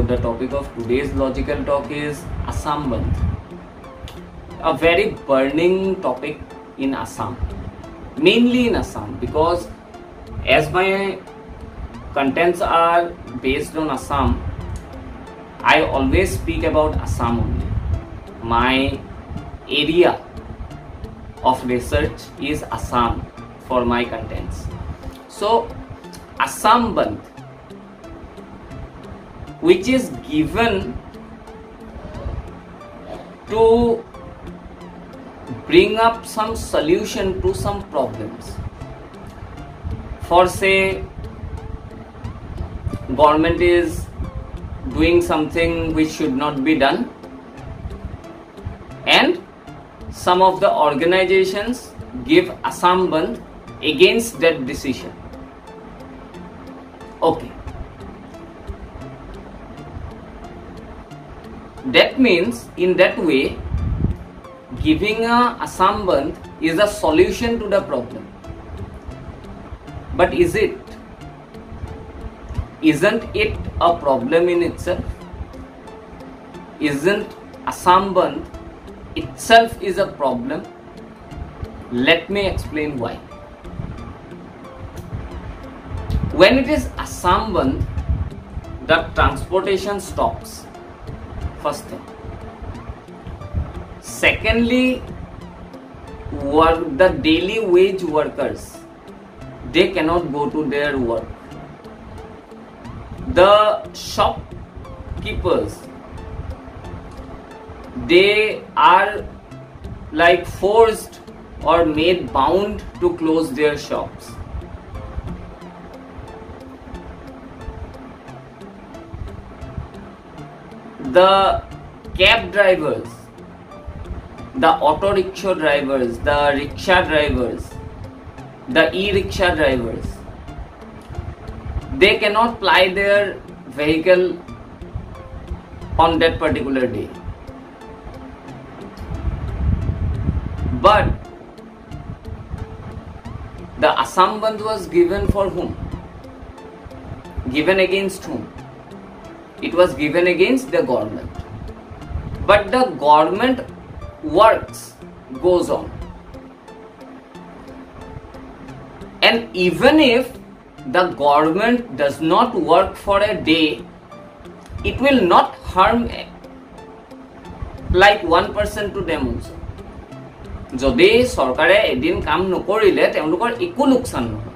the topic of today's logical talk is Assam Bandh. A very burning topic in Assam, mainly in Assam, because as my contents are based on Assam, I always speak about Assam only. My area of research is Assam for my contents. So Assam Bandh, which is given to bring up some solution to some problems. For say, government is doing something which should not be done, and some of the organizations give Assam Bandh against that decision. Okay. That means in that way, giving a Assam Bandh is a solution to the problem. But is it? Isn't it a problem in itself? Isn't Assam Bandh itself is a problem? Let me explain why. When it is Assam Bandh, the transportation stops. First thing. Secondly, the daily wage workers, they cannot go to their work. The shopkeepers, they are like forced or made bound to close their shops. The cab drivers, the auto rickshaw drivers, the rickshaw drivers, the e-rickshaw drivers, they cannot ply their vehicle on that particular day. But the Assam Bandh was given for whom? Given against whom? It was given against the government. But the government works goes on. And even if the government does not work for a day, it will not harm like 1% to them also. যদি সরকারে এদিন কাম নকৰিলে তেওঁলোকৰ একো লোকসান নহয়।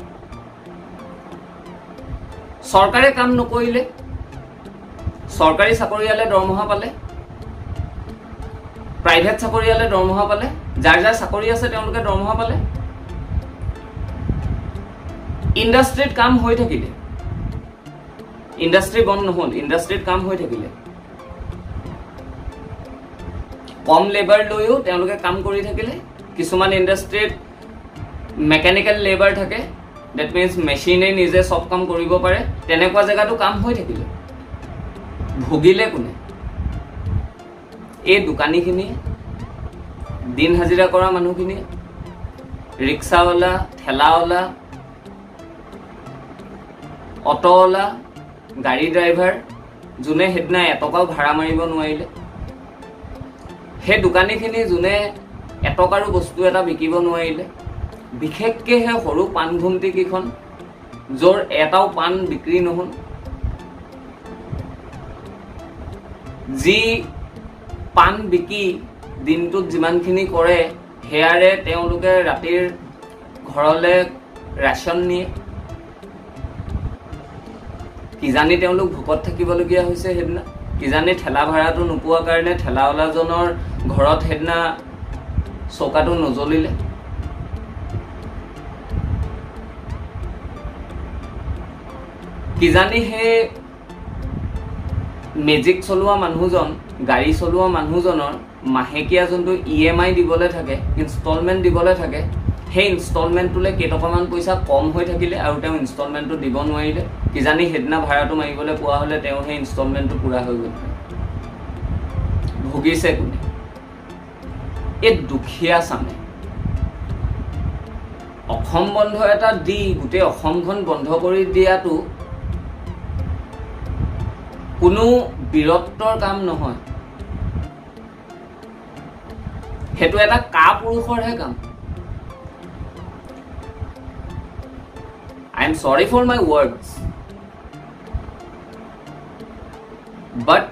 সৰকাৰে কাম নকৰিলে সৰকাৰি চাকৰিয়ালে দৰমহা পালে, প্ৰাইভেট চাকৰিয়ালে দৰমহা পালে, যাৰ যাৰ চাকৰি আছে তেওঁলোকে দৰমহা পালে। ইন্ডাস্ট্ৰিত কাম হৈ থাকিলে, ইন্ডাস্ট্ৰি বন্ধ নহল, ইন্ডাস্ট্ৰিত কাম হৈ থাকিলে, কম লেবাৰ লৈও তেওঁলোকে কাম কৰি থাকিলে। কিছুমান ইন্ডাস্ট্ৰিত মেকানিক্যাল লেবাৰ থাকে, দ্যাট মিন্স মেচিনে নিজে সব কাম কৰিব পাৰে, তেনেকুৱা জায়গাটো কাম হৈ থাকিলে। ভুগিলে কোনে? এই দোকানীখিনিয়ে, দিন হাজিৰা কৰা মানুহখিনিয়ে, ৰিক্সাৱালা, ঠেলাৱালা, অটোৱালা, গাড়ী ড্ৰাইভাৰ, যোনে সেইদিনা এটকাও ভাড়া মাৰিব নোৱাৰিলে, সেই দোকানীখিনি যোনে এটকাৰো বস্তু এটা বিকিব নোৱাৰিলে, বিশেষকৈ সেই সৰু পাণ ঘুমটি কেইখন য'ৰ এটাও পাণ বিক্ৰী নহ'ল, যি পাণ বিকি দিনটোত যিমানখিনি কৰে সেয়াৰে তেওঁলোকে ৰাতিৰ ঘৰলৈ ৰেচন নিয়ে। কিজানি তেওঁলোক ভোকত থাকিবলগীয়া হৈছে সেইদিনা, কিজানি ঠেলা ভাড়াটো নোপোৱা কাৰণে ঠেলাৱালাজনৰ ঘৰত সেইদিনা চৌকাটো নজ্বলিলে। কিজানি সেই মেজিক চলোৱা মানুহজন, গাড়ী চলোৱা মানুহজনৰ মাহেকীয়া যোনটো EMI দিবলৈ থাকে, ইনষ্টলমেণ্ট দিবলৈ থাকে, সেই ইনষ্টলমেণ্টটোলৈ কেইটকামান পইচা কম হৈ থাকিলে আৰু তেওঁ ইনষ্টলমেণ্টটো দিব নোৱাৰিলে। কিজানি সেইদিনা ভাড়াটো মাৰিবলৈ পোৱা হ'লে তেওঁ সেই ইনষ্টলমেণ্টটো পূৰা হৈ গ'ল। ভুগিছে কোনে? এই দুখীয়া চামে। অসম বন্ধ এটা দি গোটেই অসমখন বন্ধ কৰি দিয়াটো কোনো বীৰত্বৰ কাম নহয়, সেইটো এটা কাপুৰুষৰহে কাম। I am sorry for my words, but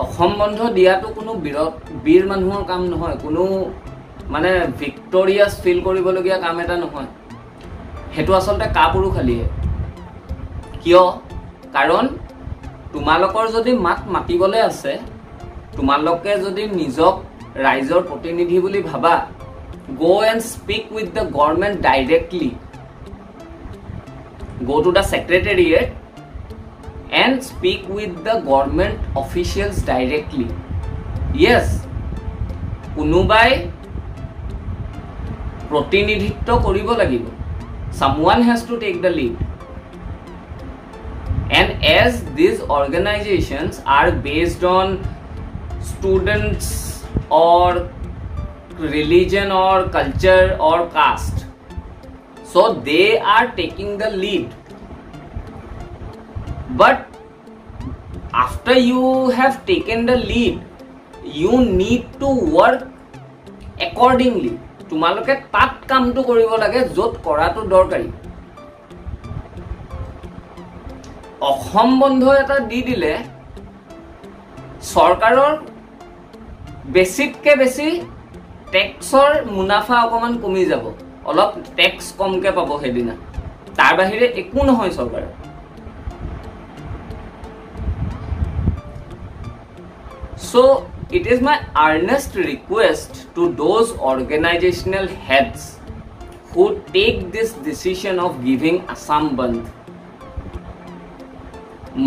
Assam বন্ধ দিয়াটো কোনো বীৰ মানুহৰ কাম নহয়, কোনো মানে ভিক্টৰিয়াছ ফিল কৰিবলগীয়া কাম এটা নহয়, সেইটো আচলতে কাপুৰুষালীহে। কিয়? কাৰণ তোমালোকৰ যদি মাত মাতিবলৈ আছে, তোমালোকে যদি নিজক ৰাইজৰ প্ৰতিনিধি বুলি ভাবা, go and speak with the government directly. Go to the secretariat and speak with the government officials directly. Yes, কোনোবাই প্ৰতিনিধিত্ব কৰিব লাগিব, someone has to take the lead. And as these organizations are based on students or religion or culture or caste, so they are taking the lead. But after you have taken the lead, you need to work accordingly. তোমালোকে তাত কামটো কৰিব লাগে য'ত কৰাটো দৰকাৰী। অসম বন্ধ এটা দি দিলে চৰকাৰৰ বেছিতকৈ বেছি টেক্সৰ মুনাফা অকমান কমি যাব, অলপ টেক্স কমকে পাব সেইদিনা, তাৰ বাহিৰে একো নহয় চৰকাৰ। So it is my earnest request to those organizational heads who take this decision of giving Assam Bandh.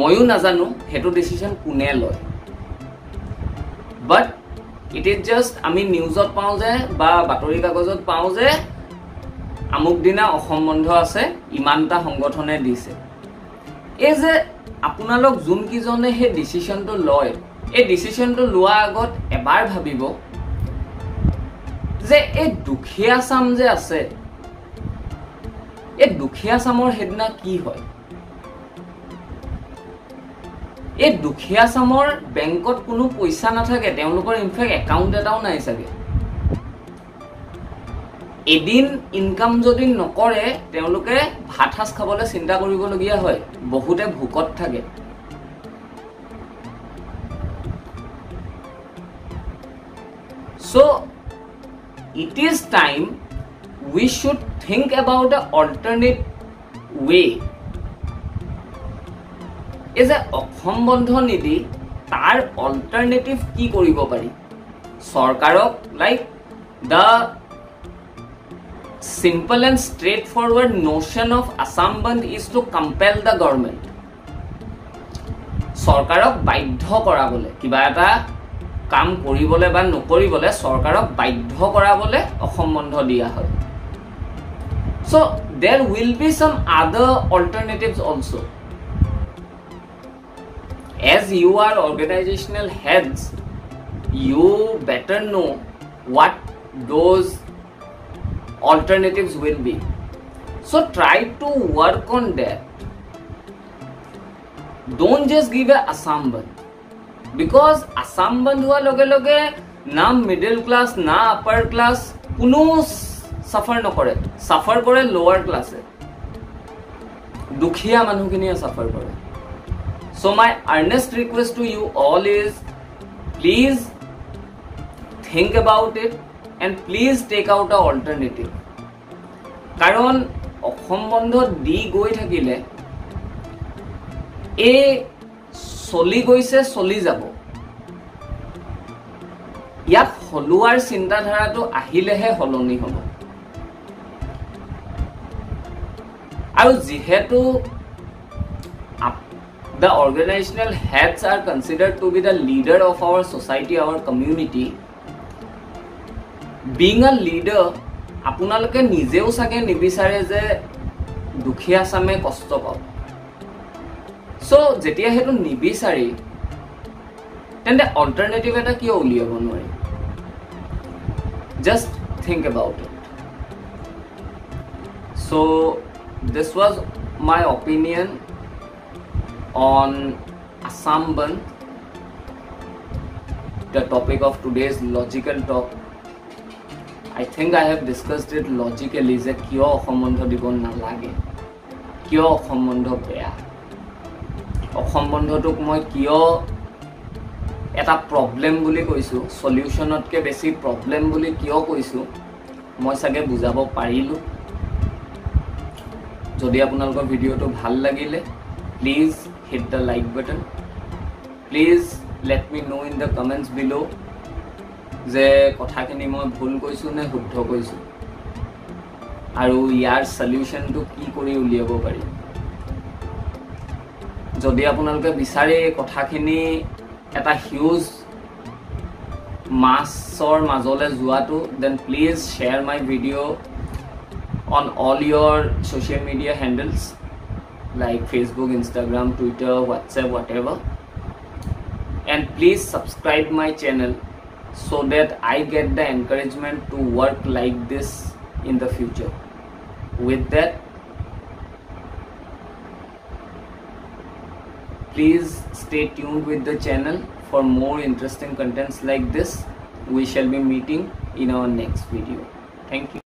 ময়ো নাজানো সেইটো ডিচিশন কোনে লয়, বাট ইট ইজ জাষ্ট আমি নিউজত পাওঁ যে বা বাতৰি কাগজত পাওঁ যে আমুক দিনা অসম বন্ধ আছে, ইমানটা সংগঠনে দিছে। এই যে আপোনালোক যোনকেইজনে সেই ডিচিশনটো লয়, এই ডিচিশনটো লোৱাৰ আগত এবাৰ ভাবিব যে এই দুখীয়া চাম যে আছে, এই দুখীয়া চামৰ সেইদিনা কি হয়। এই দুখীয়া চামৰ বেংকত কোনো পইচা নাথাকে, তেওঁলোকৰ ইনফেক্ট একাউণ্ট এটাও নাই চাগে। এদিন ইনকাম যদি নকৰে তেওঁলোকে ভাত সাজ খাবলৈ চিন্তা কৰিবলগীয়া হয়, বহুতে ভোকত থাকে। So it is time we should think about an alternate way. Is a Assam বন্ধ নিদি তাৰ অল্টাৰনেটিভ কি কৰিব পাৰি? চৰকাৰক like the simple and straightforward notion of Assam Bandh is to compel the government. চৰকাৰক বাধ্য কৰাবলে, কিবা এটা কাম কৰিবলে বা নকৰিবলে চৰকাৰক বাধ্য কৰাবলে অসম বন্ধ দিয়া হয়। So there will be some other alternatives also. As you are organizational heads, you better know what those alternatives will be. So try to work on that. Don't just give a Assam Bandh, because Assam Bandh hua loge loge na middle class na upper class kuno suffer nokore, suffer kore lower class e, dukhiya manu kiniye suffer kore. So my earnest request to you all is, please think about it and please take out an alternative. Karon Assam বন্ধ দি গৈ থাকিলে এ চলি গৈছে, চলি যাব। ইয়াক হলুৱাৰ চিন্তাধাৰাটো আহিলেহে হলনি হ'ব। আৰু যিহেতু the organizational heads are considered to be the leader of our society, our community. Being a leader, আপোনালোকে নিজেও সাকে নিবিচাৰে যে দুখীয়া সামে কষ্ট পাওক। সো যেতিয়া হেতু নিবিচাৰি তেন্তে অল্টাৰনেটিভ এটা কিয় উলিয়াব নোৱাৰি? Just think about it. So this was my opinion on Assam Bandh. The topic of today's logical talk. I think I have discussed it logically. Je kyo Osom Bandho dibon nalage, kyo Osom Bandho beya, Osom Bandhotuk moi kyo eta problem buli koisu, solutionotke beshi problem buli kyo koisu, moi sage bujabo parilu. Jodi apunalokor video to bhal lagile, please hit the like button. Please let me know in the comments below যে কথাখিনি মই ভুল কৈছো নে শুদ্ধ কৈছো আৰু ইয়াৰ সলিউশনটো কি কৰি উলিয়াব পাৰি। যদি আপোনালোকে বিচাৰে কথাখিনি এটা হিউজ মাছৰ মাজলে যোৱাটো, then please share my video on all your social media handles like Facebook, Instagram, Twitter, WhatsApp, whatever. And please subscribe my channel so that I get the encouragement to work like this in the future. With that, please stay tuned with the channel for more interesting contents like this. We shall be meeting in our next video. Thank you.